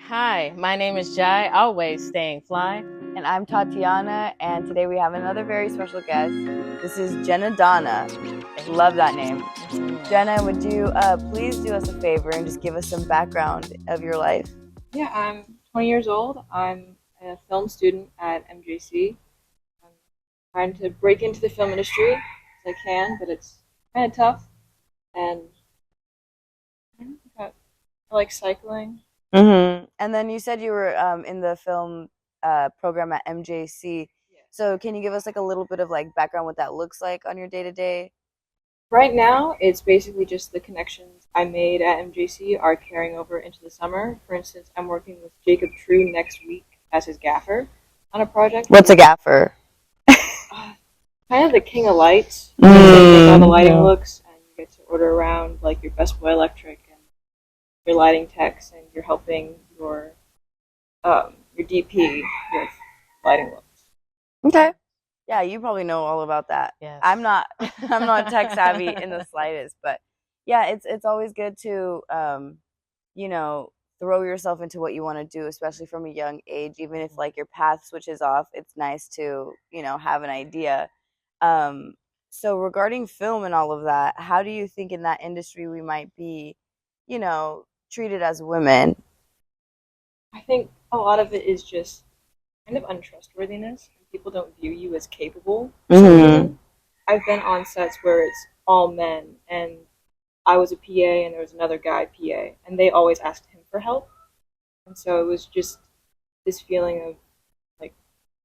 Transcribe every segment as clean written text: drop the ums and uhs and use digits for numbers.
Hi, my name is Jai, always staying fly. And I'm Tatiana, and today we have another very special guest. This is Jenna Donna. Love that name. Jenna, would you please do us a favor and just give us some background of your life? Yeah, I'm 20 years old. I'm a film student at MJC. I'm trying to break into the film industry as I can, but it's kind of tough. And I don't know, I like cycling. And then you said you were in the film program at MJC. Yeah. So can you give us like a little bit of like background what that looks like on your day to day? Right now, it's basically just the connections I made at MJC are carrying over into the summer. For instance, I'm working with Jacob True next week as his gaffer on a project. What's a gaffer? Kind of the king of lights. You make all the lighting looks, and you get to order around like your Best Boy Electric and your lighting techs, and you're helping your DP with lighting looks. Okay. Yeah, you probably know all about that. Yes. I'm not I'm not tech savvy in the slightest, but yeah, it's always good to you know, throw yourself into what you want to do, especially from a young age, even if like your path switches off, it's nice to, have an idea. Um so regarding film and all of that, how do you think in that industry we might be, treated as women? I think a lot of it is just kind of untrustworthiness. People don't view you as capable for some reason. I've been on sets where it's all men, and I was a PA, and there was another guy PA, and they always asked him for help. And so it was just this feeling of like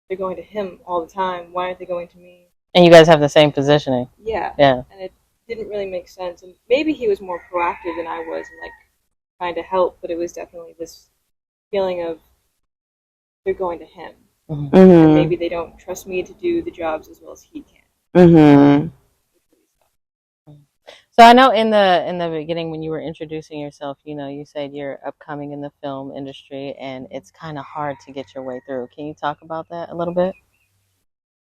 they're going to him all the time. Why aren't they going to me? And you guys have the same positioning. Yeah. Yeah. And it didn't really make sense. And maybe he was more proactive than I was, and like trying to help, but it was definitely this feeling of they're going to him. And maybe they don't trust me to do the jobs as well as he can. So I know in the beginning when you were introducing yourself, you said you're upcoming in the film industry and it's kind of hard to get your way through. Can you talk about that a little bit?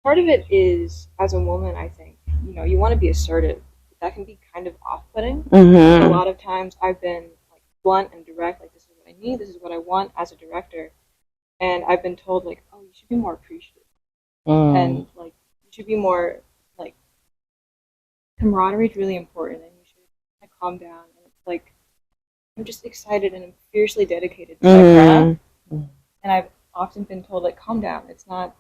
Part of it is, as a woman, I think, you want to be assertive. That can be kind of off-putting. A lot of times I've been like blunt and direct, like this is what I need, this is what I want as a director. And I've been told like, oh, you should be more appreciative. And like you should be more like camaraderie is really important, and you should kind of calm down. And it's like I'm just excited and I'm fiercely dedicated to my craft. And I've often been told like, calm down. It's not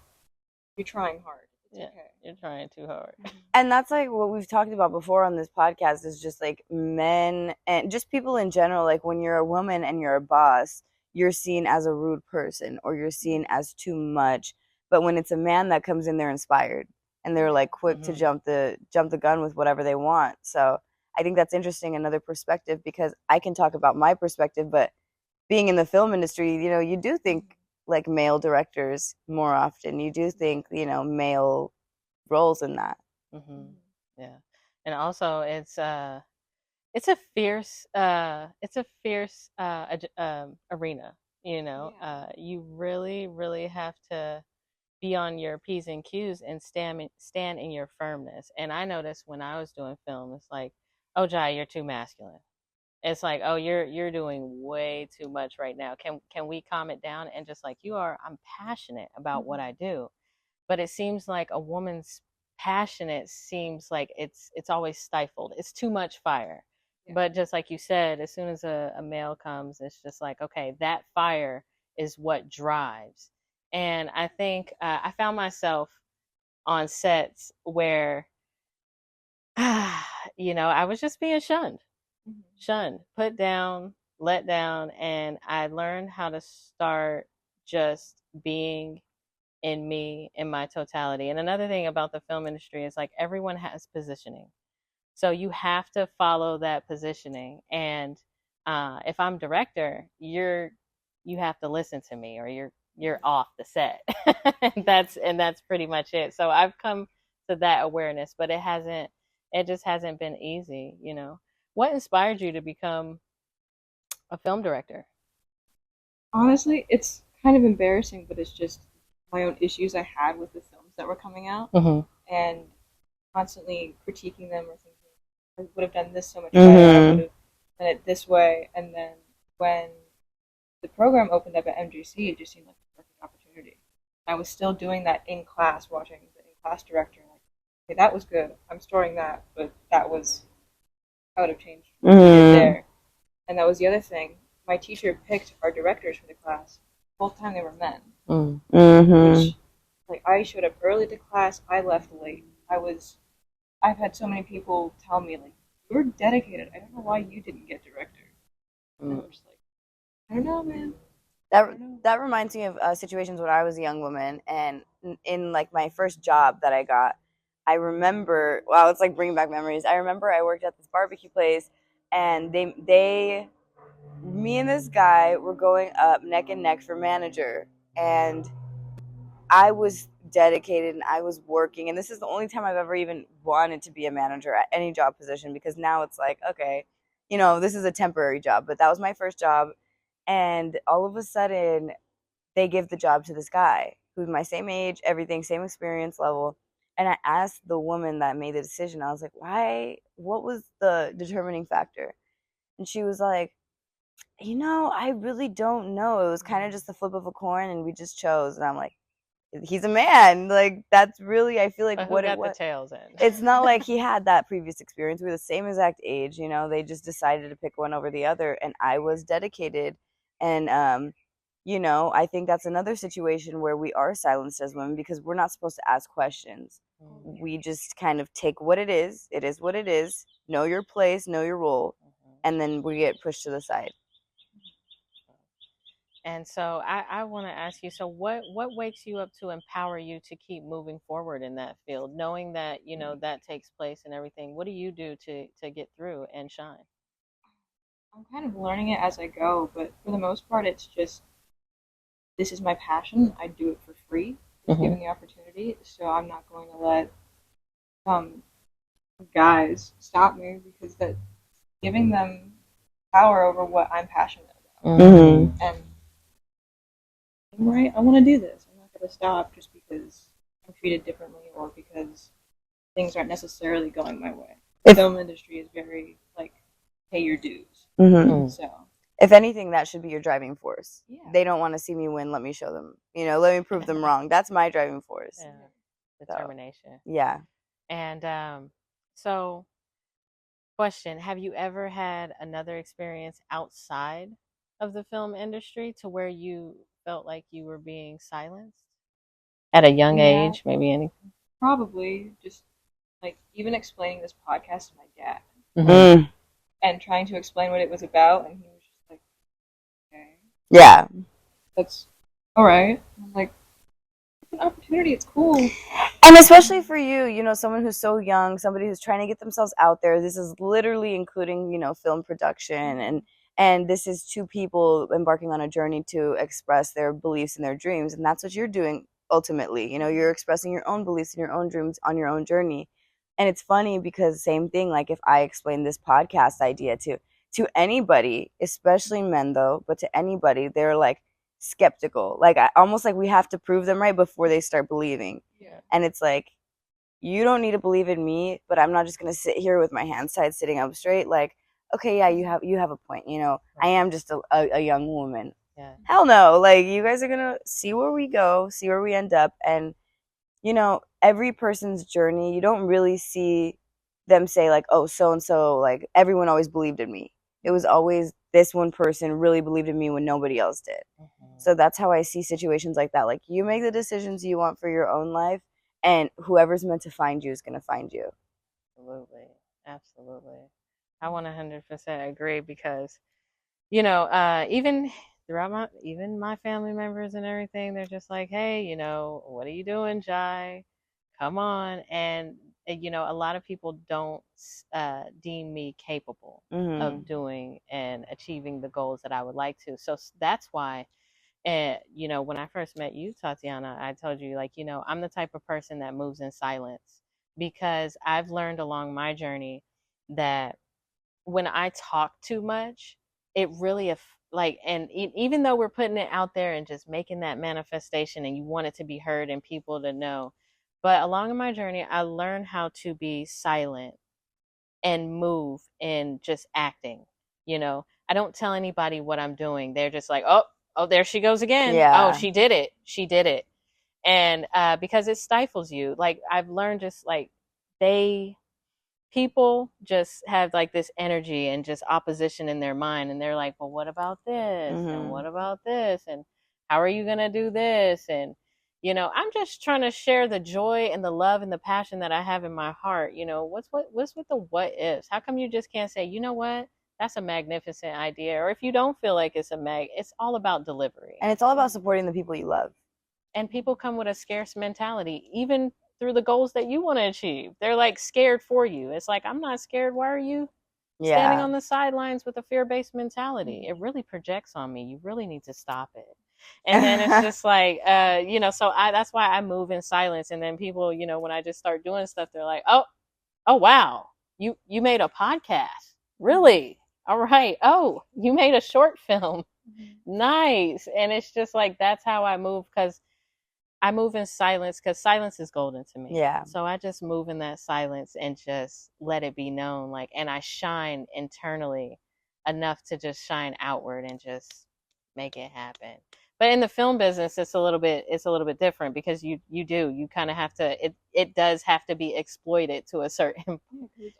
you're trying hard. It's okay. You're trying too hard. And that's like what we've talked about before on this podcast is just like men and just people in general. Like when you're a woman and you're a boss, you're seen as a rude person or you're seen as too much. But when it's a man that comes in, they're inspired and they're like quick to jump the gun with whatever they want. So I think that's interesting, another perspective, because I can talk about my perspective, but being in the film industry, you do think like male directors more often. You do think, male roles in that. Yeah, and also it's a fierce arena. You really, really have to be on your P's and Q's and stand in your firmness. And I noticed when I was doing film, it's like, oh, Jai, you're too masculine. It's like, oh, you're doing way too much right now. Can we calm it down? And just like you are, I'm passionate about what I do, but it seems like a woman's passionate seems like it's always stifled. It's too much fire. Yeah. But just like you said, as soon as a male comes, it's just like, okay, that fire is what drives. And I think I found myself on sets where, I was just being shunned, put down, let down, and I learned how to start just being in me, in my totality. And another thing about the film industry is like everyone has positioning. So you have to follow that positioning. And if I'm director, you have to listen to me or you're off the set. and that's pretty much it. So I've come to that awareness, but it just hasn't been easy. What inspired you to become a film director? Honestly, it's kind of embarrassing, but it's just my own issues I had with the films that were coming out, and constantly critiquing them or thinking I would have done this so much better. I would have done it this way. And then when the program opened up at MGC, it just seemed like a perfect opportunity. I was still doing that in class, watching the in-class director, and like, okay, that was good. I'm storing that, but that was, I would have changed there. And that was the other thing. My teacher picked our directors for the class. Both time they were men. Which, like, I showed up early to class. I left late. I've had so many people tell me, like, you're dedicated. I don't know why you didn't get director. And I'm just like, I don't know, man. That reminds me of situations when I was a young woman, and in like my first job that I got, I remember. Wow, it's like bringing back memories. I remember I worked at this barbecue place, and me and this guy were going up neck and neck for manager, and I was dedicated and I was working, and this is the only time I've ever even wanted to be a manager at any job position, because now it's like, okay, this is a temporary job, but that was my first job, and all of a sudden they give the job to this guy who's my same age, everything, same experience level. And I asked the woman that made the decision, I was like, why, what was the determining factor? And she was like, I really don't know. It was kind of just the flip of a coin and we just chose. And I'm like, he's a man. Like, that's really, I feel like But what who it got was. the tails in? It's not like he had that previous experience. We were the same exact age. They just decided to pick one over the other. And I was dedicated. And, I think that's another situation where we are silenced as women because we're not supposed to ask questions. We just kind of take what it is. It is what it is. Know your place, know your role. And then we get pushed to the side. And so I want to ask you, so what wakes you up to empower you to keep moving forward in that field, knowing that, that takes place and everything? What do you do to get through and shine? I'm kind of learning it as I go, but for the most part, it's just, this is my passion. I do it for free, given the opportunity. So I'm not going to let guys stop me, because that giving them power over what I'm passionate about. And I'm right. I want to do this. I'm not going to stop just because I'm treated differently or because things aren't necessarily going my way. The film industry is very like, pay your dues. So if anything, that should be your driving force. Yeah. They don't want to see me win. Let me show them. Let me prove them wrong. That's my driving force. Yeah. Determination. So, yeah. And so, question: have you ever had another experience outside of the film industry to where you felt like you were being silenced at a young age? Maybe anything. Probably just like even explaining this podcast to my dad. And trying to explain what it was about, and he was just like, okay. Yeah. That's all right. I'm like, it's an opportunity, it's cool. And especially for you, someone who's so young, somebody who's trying to get themselves out there. This is literally including, film production, and this is two people embarking on a journey to express their beliefs and their dreams, and that's what you're doing ultimately. You're expressing your own beliefs and your own dreams on your own journey. And it's funny because same thing, like if I explain this podcast idea to anybody, especially men though, but to anybody, they're like skeptical. Like almost like we have to prove them right before they start believing. Yeah. And it's like, you don't need to believe in me, but I'm not just going to sit here with my hands tied sitting up straight. Like, okay, yeah, you have a point. Right. I am just a young woman. Yeah. Hell no. Like, you guys are going to see where we go, see where we end up. And every person's journey, you don't really see them say like, oh, so-and-so, like everyone always believed in me. It was always this one person really believed in me when nobody else did. So that's how I see situations like that. Like, you make the decisions you want for your own life, and whoever's meant to find you is going to find you. Absolutely. I 100% agree because, even throughout my family members and everything, they're just like, hey, what are you doing, Jai? Come on. And, a lot of people don't deem me capable of doing and achieving the goals that I would like to. So that's why, when I first met you, Tatiana, I told you, like, I'm the type of person that moves in silence, because I've learned along my journey that when I talk too much, it really and even though we're putting it out there and just making that manifestation and you want it to be heard and people to know, but along my journey, I learned how to be silent and move in just acting. I don't tell anybody what I'm doing. They're just like, oh, oh, there she goes again. Yeah. Oh, she did it. She did it. And because it stifles you. Like I've learned just like people just have like this energy and just opposition in their mind, and they're like, well, what about this? And what about this? And how are you going to do this? And I'm just trying to share the joy and the love and the passion that I have in my heart. What's with the what ifs? How come you just can't say, you know what, that's a magnificent idea? Or if you don't feel like it's all about delivery. And it's all about supporting the people you love. And people come with a scarce mentality, even through the goals that you want to achieve. They're like scared for you. It's like, I'm not scared. Why are you standing on the sidelines with a fear-based mentality? It really projects on me. You really need to stop it. And then it's just like, so that's why I move in silence. And then people, when I just start doing stuff, they're like, oh, wow, you made a podcast. Really? All right. Oh, you made a short film. Nice. And it's just like, that's how I move, because I move in silence, because silence is golden to me. Yeah. So I just move in that silence and just let it be known. Like, and I shine internally enough to just shine outward and just make it happen. But in the film business, it's a little bit different, because you kind of have to, it does have to be exploited to a certain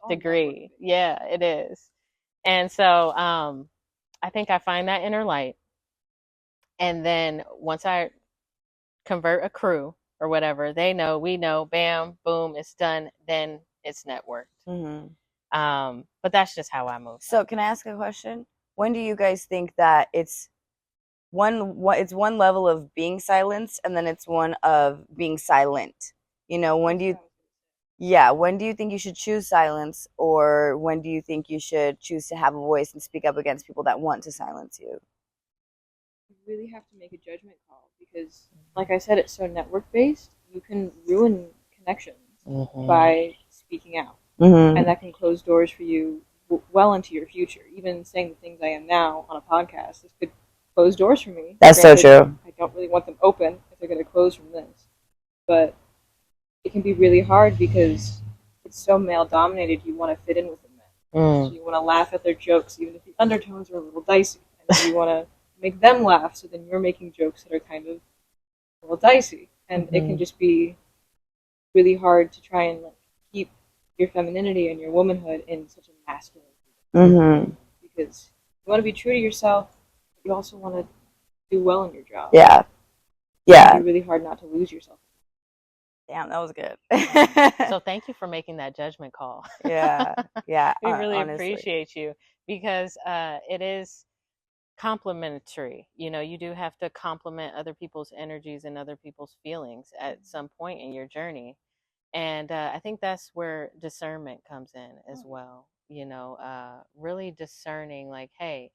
degree. Yeah, it is. And so I think I find that inner light. And then once I convert a crew or whatever, we know, bam, boom, it's done, then it's networked. But that's just how I move. So can I ask a question? When do you guys think that it's one level of being silenced, and then it's one of being silent? When do you think you should choose silence, or when do you think you should choose to have a voice and speak up against people that want to silence you? You really have to make a judgment call, because, like I said, it's so network based. You can ruin connections by speaking out, and that can close doors for you well into your future. Even saying the things I am now on a podcast, this could close doors for me. That's so true. I don't really want them open if they're going to close from this, but it can be really hard because it's so male dominated. You want to fit in with the men, so you want to laugh at their jokes, even if the undertones are a little dicey, and you want to make them laugh, so then you're making jokes that are kind of a little dicey, and it can just be really hard to try and keep your femininity and your womanhood in such a masculine because you want to be true to yourself, but you also want to do well in your job. Yeah. It's really hard not to lose yourself. Damn, that was good. So thank you for making that judgment call. Yeah. We really honestly appreciate you, because it is complimentary. You do have to compliment other people's energies and other people's feelings at some point in your journey. And I think that's where discernment comes in as well. Really discerning, like, hey,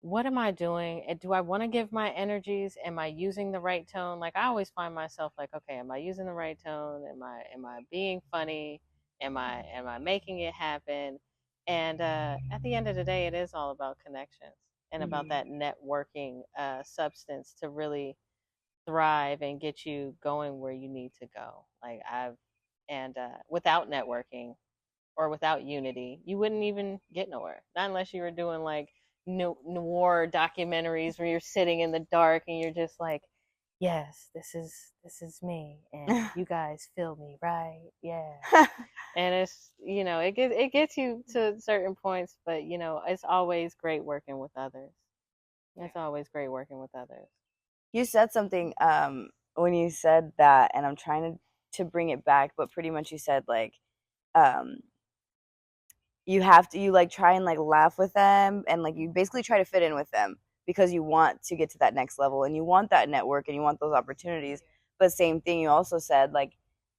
what am I doing? Do I want to give my energies? Am I using the right tone? Like, I always find myself like, okay, am I using the right tone? Am I being funny? Am I making it happen? And at the end of the day, it is all about connections and about that networking substance to really thrive and get you going where you need to go. Like without networking or without unity, you wouldn't even get nowhere. Not unless you were doing like noir documentaries where you're sitting in the dark and you're just like, yes, this is me, and you guys feel me, right? Yeah. And it's it gets you to certain points, but it's always great working with others. It's always great working with others. You said something when you said that, and I'm trying to bring it back, but pretty much you said like you like try and like laugh with them, and like you basically try to fit in with them because you want to get to that next level and you want that network and you want those opportunities. But same thing, you also said like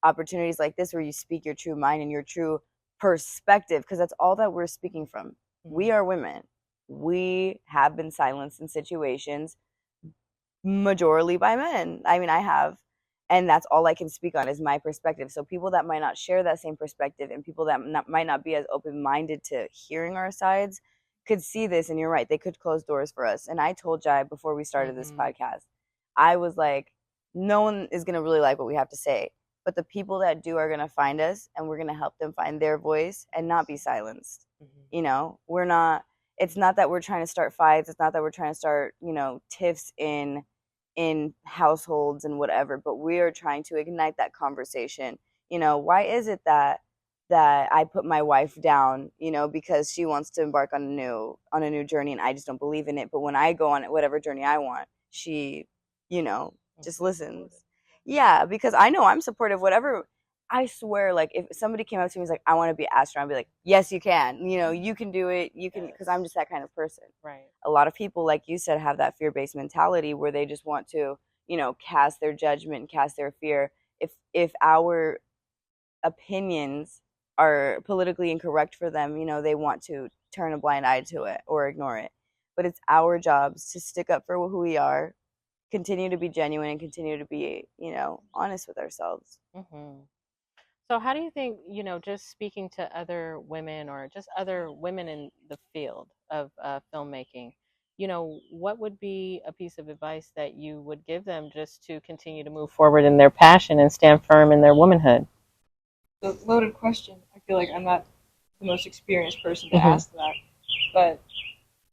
opportunities like this where you speak your true mind and your true perspective, because that's all that we're speaking from. We are women. We have been silenced in situations majorly by men. I mean, I have, and that's all I can speak on is my perspective. So people that might not share that same perspective and people that might not be as open-minded to hearing our sides could see this, and you're right, they could close doors for us. And I told Jai before we started this podcast, I was like, no one is going to really like what we have to say, but the people that do are going to find us, and we're going to help them find their voice and not be silenced. We're not, it's not that we're trying to start fights. It's not that we're trying to start, tiffs in households and whatever, but we are trying to ignite that conversation. Why is it that I put my wife down, because she wants to embark on a new journey and I just don't believe in it. But when I go on whatever journey I want, she, just listens. Yeah, because I know I'm supportive. Whatever, I swear, like if somebody came up to me and was like, I want to be an astronaut, I'd be like, yes, you can. You can do it. You can, because I'm just that kind of person. Right. A lot of people, like you said, have that fear-based mentality where they just want to, cast their judgment and cast their fear. If our opinions are politically incorrect for them, they want to turn a blind eye to it or ignore it. But it's our jobs to stick up for who we are, continue to be genuine, and continue to be, honest with ourselves. Mm-hmm. So, how do you think, just speaking to other women or just other women in the field of filmmaking, what would be a piece of advice that you would give them just to continue to move forward in their passion and stand firm in their womanhood? The loaded question. I feel like I'm not the most experienced person to Mm-hmm. ask that, but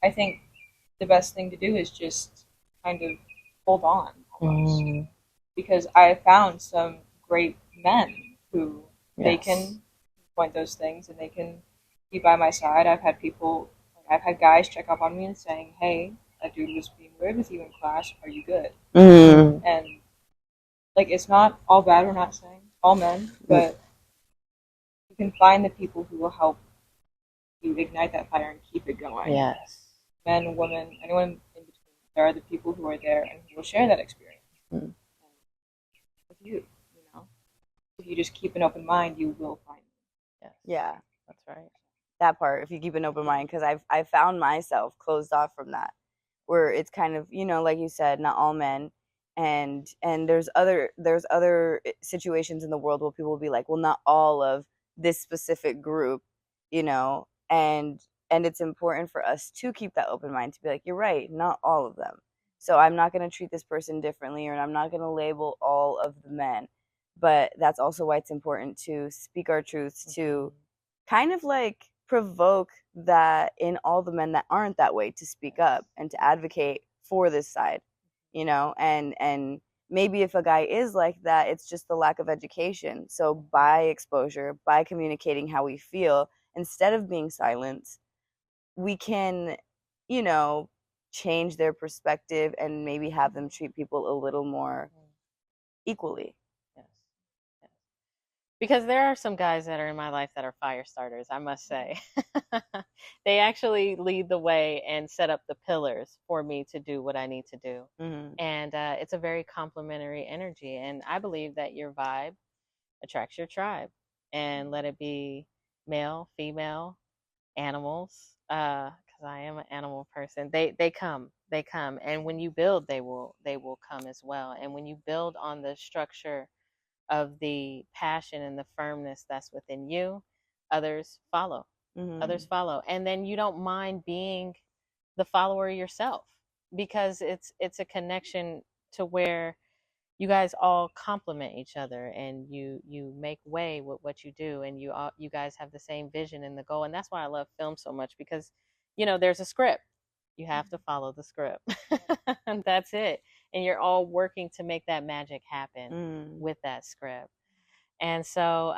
I think the best thing to do is just kind of hold on almost. Mm. Because I have found some great men who they Yes. can point those things and they can be by my side. I've had guys check up on me and saying, hey, that dude was being weird with you in class. Are you good? Mm. And like, it's not all bad. We're not saying all men, but you can find the people who will help you ignite that fire and keep it going. Yes. Men, women, anyone in between. There are the people who are there and who will share that experience with you. If you just keep an open mind, you will find them. Yes. Yeah, That's right. that part. If you keep an open mind, because I've found myself closed off from that, where it's kind of, like you said, not all men, and there's other situations in the world where people will be like, well, not all of this specific group, and it's important for us to keep that open mind, to be like, you're right, not all of them. So I'm not going to treat this person differently, or I'm not going to label all of the men. But that's also why it's important to speak our truths, to kind of like provoke that in all the men that aren't that way, to speak up and to advocate for this side, and maybe if a guy is like that, it's just the lack of education. So by exposure, by communicating how we feel, instead of being silent, we can, you know, change their perspective and maybe have them treat people a little more equally. Yes. Yes. Because there are some guys that are in my life that are fire starters, I must say. They actually lead the way and set up the pillars for me to do what I need to do. Mm-hmm. And it's a very complimentary energy. And I believe that your vibe attracts your tribe. And let it be male, female, animals, because I am an animal person. They come, and when you build, they will come as well. And when you build on the structure of the passion and the firmness that's within you, others follow. Mm-hmm. Others follow, and then you don't mind being the follower yourself, because it's a connection to where you guys all complement each other, and you make way with what you do, and you guys have the same vision and the goal. And that's why I love film so much, because there's a script. You have to follow the script. And that's it. And you're all working to make that magic happen with that script. And so,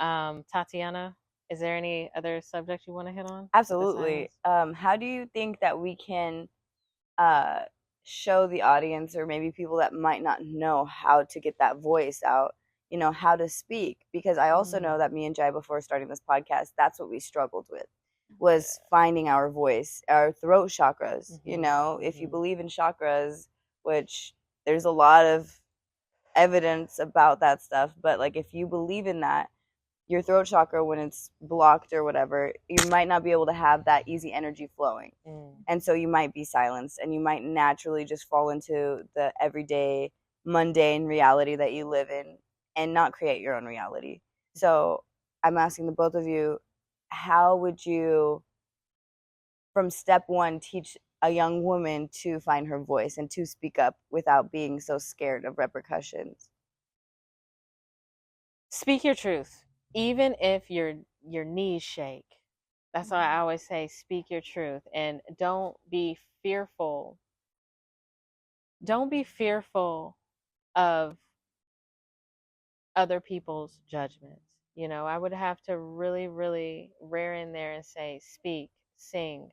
Tatiana, is there any other subject you want to hit on? Absolutely. How do you think that we can uh, show the audience, or maybe people that might not know how to get that voice out, how to speak? Because I also know that me and Jai, before starting this podcast, that's what we struggled with, was finding our voice, our throat chakras. If you believe in chakras, which there's a lot of evidence about that stuff, but like if you believe in that, your throat chakra, when it's blocked or whatever, you might not be able to have that easy energy flowing. And so you might be silenced, and you might naturally just fall into the everyday mundane reality that you live in and not create your own reality. So I'm asking the both of you, how would you, from step one, teach a young woman to find her voice and to speak up without being so scared of repercussions? Speak your truth, even if your knees shake. That's why I always say speak your truth and don't be fearful. Don't be fearful of other people's judgments. You know, I would have to really, really rear in there and say, speak, sing,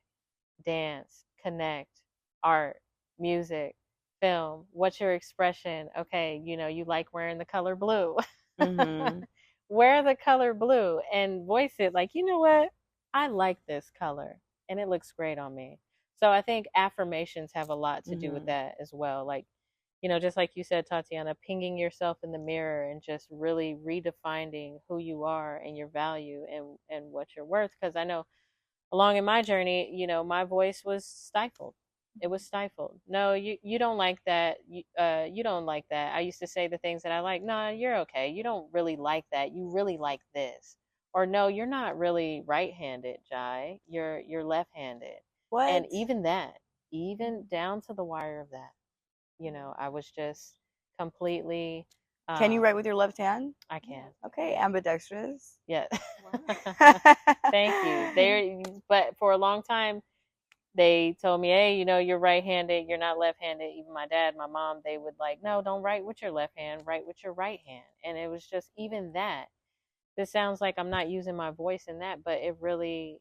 dance, connect, art, music, film. What's your expression? Okay, you know, you like wearing the color blue. Mm-hmm. Wear the color blue and voice it like, you know what? I like this color and it looks great on me. So I think affirmations have a lot to do with Mm-hmm. that as well. Like, you know, just like you said, Tatiana, pinging yourself in the mirror and just really redefining who you are and your value and what you're worth. Because I know along in my journey, you know, my voice was stifled. It was stifled. No, you don't like that. You don't like that. I used to say the things that I like. No, you're okay. You don't really like that. You really like this. Or no, you're not really right-handed, Jai. You're left-handed. And What? even that, even down to the wire of that, you know, I was just completely. Can you write with your left hand? I can. Okay, ambidextrous. Yeah. Wow. Thank you. There, but for a long time, they told me, hey, you know, you're right-handed, you're not left-handed. Even my dad, my mom, they would like, no, don't write with your left hand, write with your right hand. And it was just even that. This sounds like I'm not using my voice in that, but it really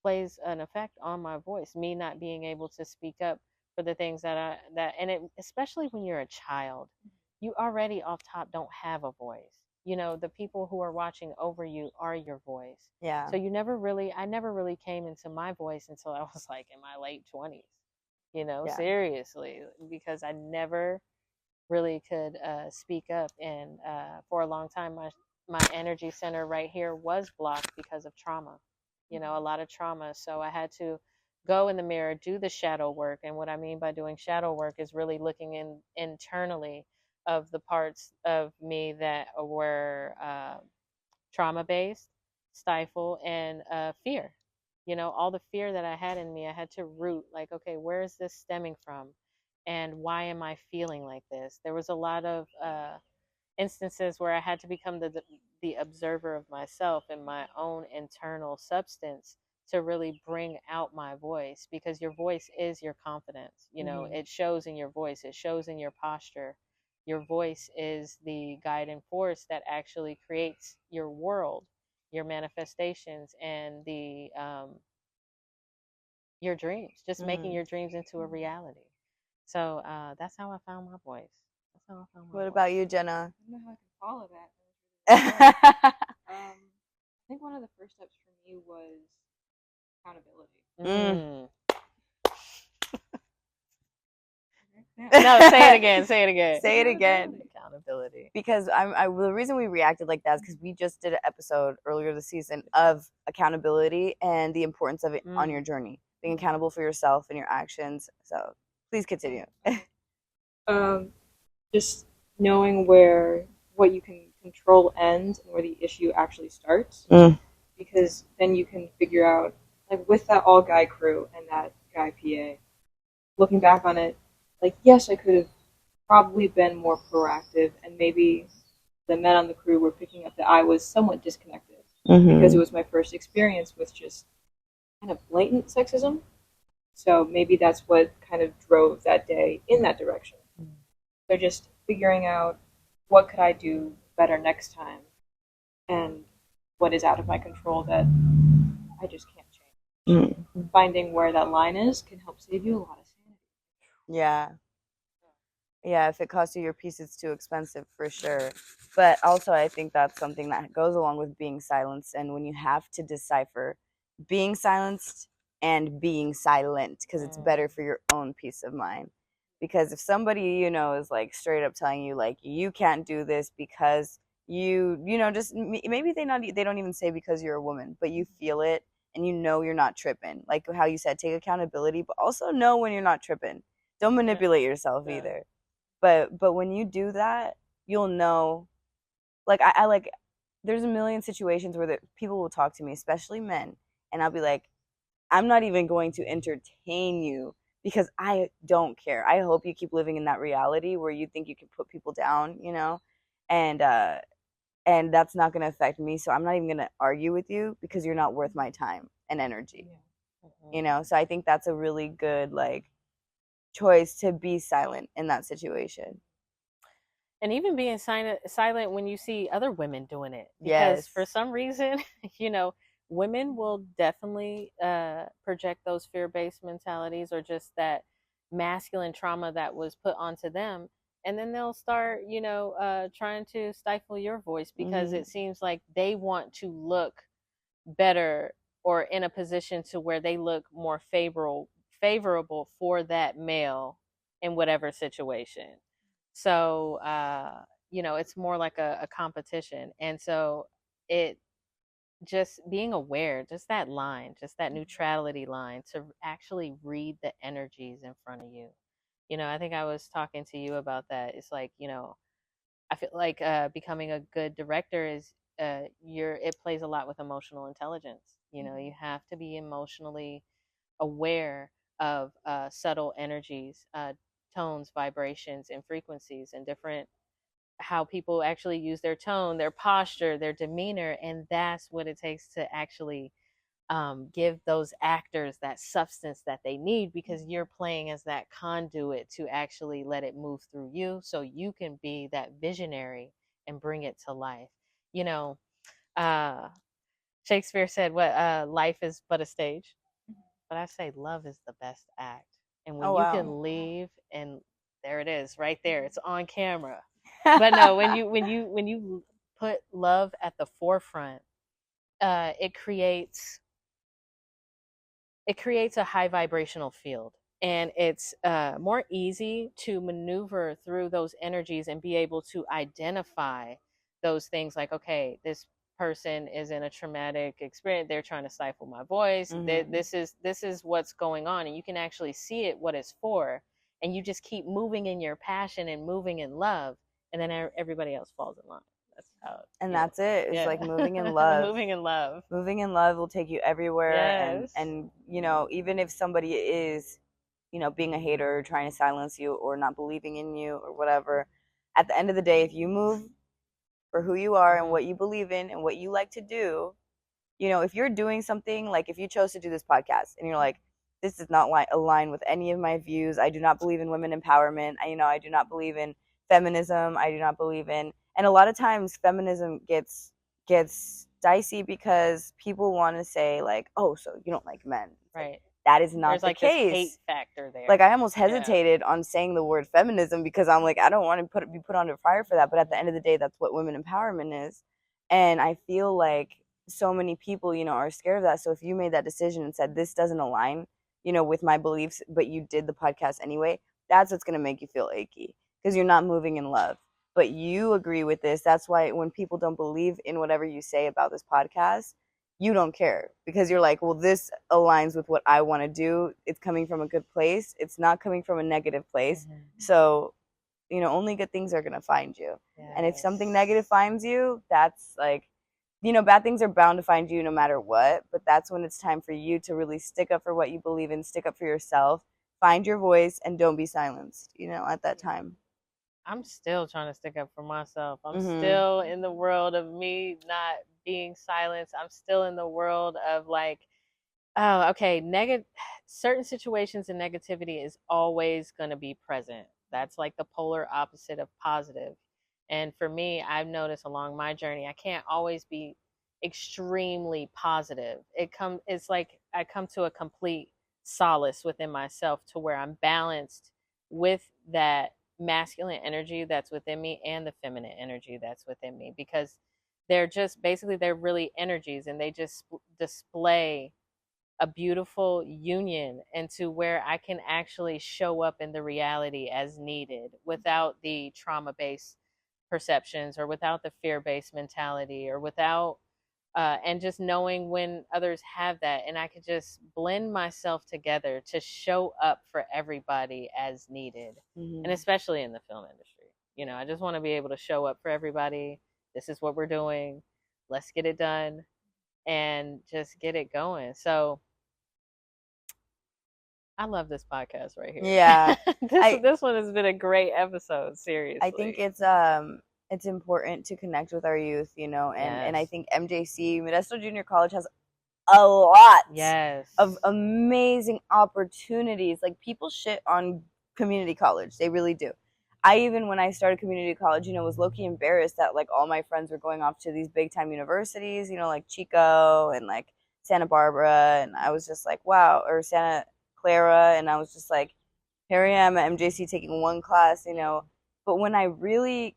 plays an effect on my voice. Me not being able to speak up for the things and it, especially when you're a child, you already off top don't have a voice. You know, the people who are watching over you are your voice. Yeah. So I never really came into my voice until I was like in my late 20s. You know, Yeah. seriously, because I never really could speak up, and for a long time, my energy center right here was blocked because of trauma. You know, a lot of trauma. So I had to go in the mirror, do the shadow work, and what I mean by doing shadow work is really looking in internally of the parts of me that were trauma based, stifle, and fear. You know, all the fear that I had in me, I had to root like, okay, where is this stemming from? And why am I feeling like this? There was a lot of instances where I had to become the observer of myself and my own internal substance to really bring out my voice, because your voice is your confidence. You know, Mm-hmm. it shows in your voice, it shows in your posture. Your voice is the guiding force that actually creates your world, your manifestations, and the your dreams, just making Mm-hmm. your dreams into a reality. So that's how I found my voice. That's how I found my What about voice. you, Jenna? I don't know how I can follow that. That was really good. I think one of the first steps for me was accountability. Mm. Mm. Yeah. No, say it again. Say it again. Say it again. Accountability. Because the reason we reacted like that is because we just did an episode earlier this season of accountability and the importance of it on your journey, being accountable for yourself and your actions. So please continue. Um, just knowing where what you can control ends and where the issue actually starts, Mm. because then you can figure out, like with that all guy crew and that guy PA, looking back on it, like yes, I could have probably been more proactive, and maybe the men on the crew were picking up that I was somewhat disconnected because it was my first experience with just kind of blatant sexism. So maybe that's what kind of drove that day in that direction. So just figuring out what could I do better next time, and what is out of my control that I just can't change. Mm. Finding where that line is can help save you a lot of sanity. Yeah. Yeah, if it costs you your piece, it's too expensive for sure. But also, I think that's something that goes along with being silenced. And when you have to decipher being silenced and being silent, because it's better for your own peace of mind. Because if somebody, is like straight up telling you, like, you can't do this because just maybe they don't even say because you're a woman, but you feel it and you're not tripping. Like how you said, take accountability, but also know when you're not tripping. Don't manipulate yourself either. But when you do that, you'll know. Like I like, there's a million situations where people will talk to me, especially men, and I'll be like, I'm not even going to entertain you because I don't care. I hope you keep living in that reality where you think you can put people down, and and that's not going to affect me, so I'm not even going to argue with you because you're not worth my time and energy. You know, so I think that's a really good like choice to be silent in that situation. And even being silent when you see other women doing it, because Yes. for some reason, women will definitely project those fear-based mentalities or just that masculine trauma that was put onto them, and then they'll start trying to stifle your voice because Mhm. it seems like they want to look better or in a position to where they look more favorable for that male in whatever situation. So it's more like a competition. And so it just being aware, just that line, just that neutrality line, to actually read the energies in front of you. I think I was talking to you about that. It's like, I feel like becoming a good director is it plays a lot with emotional intelligence. You have to be emotionally aware of subtle energies, tones, vibrations, and frequencies, and different how people actually use their tone, their posture, their demeanor, and that's what it takes to actually give those actors that substance that they need, because you're playing as that conduit to actually let it move through you so you can be that visionary and bring it to life. You know, uh, Shakespeare said, "What life is but a stage," but I say love is the best act. And when Oh you wow. can leave, and there it is, right there, it's on camera. But no, when you put love at the forefront, it creates a high vibrational field, and it's more easy to maneuver through those energies and be able to identify those things, like, okay, this person is in a traumatic experience, they're trying to stifle my voice, Mhm. this is what's going on, and you can actually see it, what it's for, and you just keep moving in your passion and moving in love, and then everybody else falls in line. That's how And that's it. It's like yeah. moving in love. Moving in love. Moving in love will take you everywhere, and Yes. even if somebody is, being a hater or trying to silence you or not believing in you or whatever, at the end of the day, if you move for who you are and what you believe in and what you like to do, if you're doing something, like if you chose to do this podcast and you're like, this does not align with any of my views, I do not believe in women empowerment, I do not believe in feminism, I do not believe in, and a lot of times feminism gets dicey because people want to say like, oh, so you don't like men. It's like, Right. that is not There's the like this hate case. factor there. Like I almost Yeah. hesitated on saying the word feminism because I'm like, I don't want to be put under fire for that, but at the end of the day, that's what women empowerment is. And I feel like so many people, are scared of that. So if you made that decision and said this doesn't align, with my beliefs, but you did the podcast anyway, that's what's going to make you feel achy because you're not moving in love. But you agree with this. That's why when people don't believe in whatever you say about this podcast, you don't care because you're like, well, this aligns with what I want to do. It's coming from a good place. It's not coming from a negative place. Mhm. So, only good things are going to find you. And if something negative finds you, that's like, bad things are bound to find you no matter what. But that's when it's time for you to really stick up for what you believe in, stick up for yourself, find your voice, and don't be silenced, at that time. I'm still trying to stick up for myself. I'm Mhm. still in the world of me not being silenced. I'm still in the world of like, oh, okay, certain situations and negativity is always going to be present. That's like the polar opposite of positive. And for me, I've noticed along my journey, I can't always be extremely positive. It's like I come to a complete solace within myself to where I'm balanced with that masculine energy that's within me and the feminine energy that's within me, because they're really energies, and they just display a beautiful union into where I can actually show up in the reality as needed without the trauma based perceptions or without the fear based mentality or without and just knowing when others have that, and I could just blend myself together to show up for everybody as needed. Mhm. And especially in the film industry, I just want to be able to show up for everybody. This is what we're doing, let's get it done and just get it going. So I love this podcast right here. Yeah. this I this one has been a great episode, I think seriously. it's it's important to connect with our youth, you know, and I Yes. think MJC, Modesto Junior College, has a lot Yes. of amazing opportunities. Like, people shit on community college. They really do. I even, when I started community college, you know, was low-key embarrassed that like all my friends were going off to these big time universities, you know, like Chico and like Santa Barbara, and I was just like, wow, or Santa Clara, and I was just like, here I am at MJC taking one class, you know. But when I really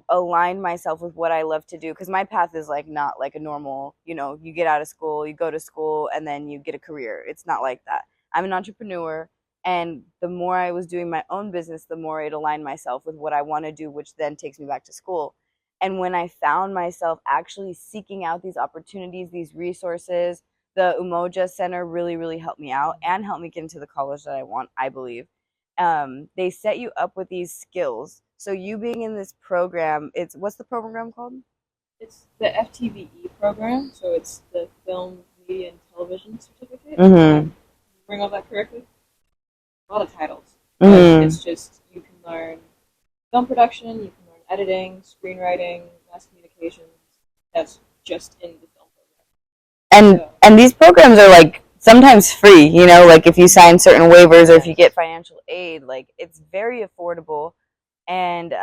aligned myself with what I love to do, because my path is like not like a normal, you know, you get out of school, you go to school, and then you get a career. It's not like that. I'm an entrepreneur, and the more I was doing my own business, the more it aligned myself with what I want to do, which then takes me back to school. And when I found myself actually seeking out these opportunities, these resources, the Umoja Center really, really helped me out and helped me get into the college that I want, I believe. They set you up with these skills. So you being in this program, it's, what's the program called? It's the FTVE program, so it's the Film, Media, and Television Certificate. Mm-hmm. Bring all that correctly? A lot of titles. Mm-hmm. It's just, you can learn film production, you can learn editing, screenwriting, mass communications. That's just in the film program. And these programs are like sometimes free, you know, like if you sign certain waivers or if you get financial aid, like it's very affordable. And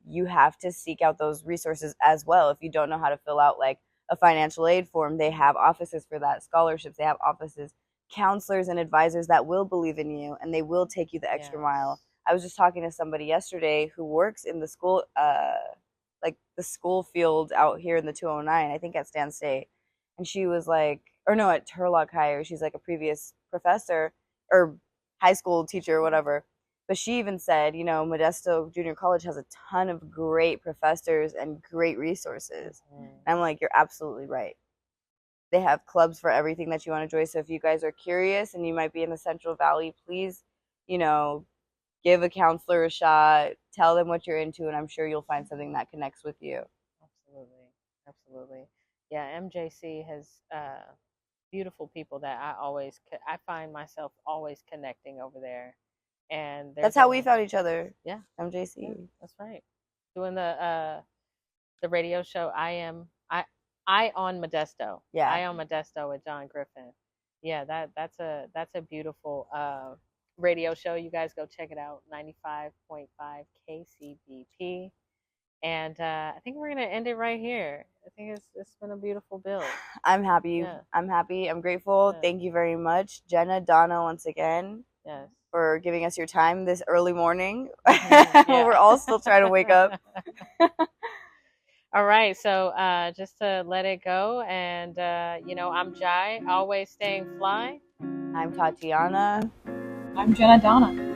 you have to seek out those resources as well. If you don't know how to fill out like a financial aid form, they have offices for that, scholarships, they have offices, counselors and advisors that will believe in you and they will take you the extra mile. I was just talking to somebody yesterday who works in the school, like the school field out here in the 209, I think at Stan State. And she was like, or no, at Turlock Higher. She's like a previous professor or high school teacher or whatever. But she even said, you know, Modesto Junior College has a ton of great professors and great resources. And I'm like, you're absolutely right. They have clubs for everything that you want to join. So if you guys are curious and you might be in the Central Valley, please, you know, give a counselor a shot, tell them what you're into, and I'm sure you'll find something that connects with you. Absolutely. Absolutely. Yeah, MJC has beautiful people that I find myself always connecting over there. And that's how we found each other. Yeah, MJC. Yeah, that's right. Doing the radio show. I on Modesto. Yeah, I on Modesto with John Griffin. Yeah, that's a beautiful radio show. You guys go check it out. 95.5 KCBP. And I think we're gonna end it right here. I think it's been a beautiful build. I'm happy. Yeah. I'm happy. I'm grateful. Yeah. Thank you very much, Jenna, Donna, once again. Yes. For giving us your time this early morning. Mm-hmm. Yeah. We're all still trying to wake up. All right, so just to let it go, and you know, I'm Jai, always staying fly. I'm Tatiana. I'm Jenna Donna.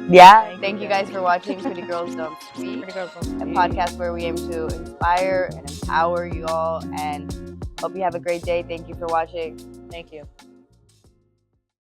Yeah, thank you guys for watching Pretty Girls Don't Speak, a podcast where we aim to inspire and empower you all, and hope you have a great day. Thank you for watching. Thank you.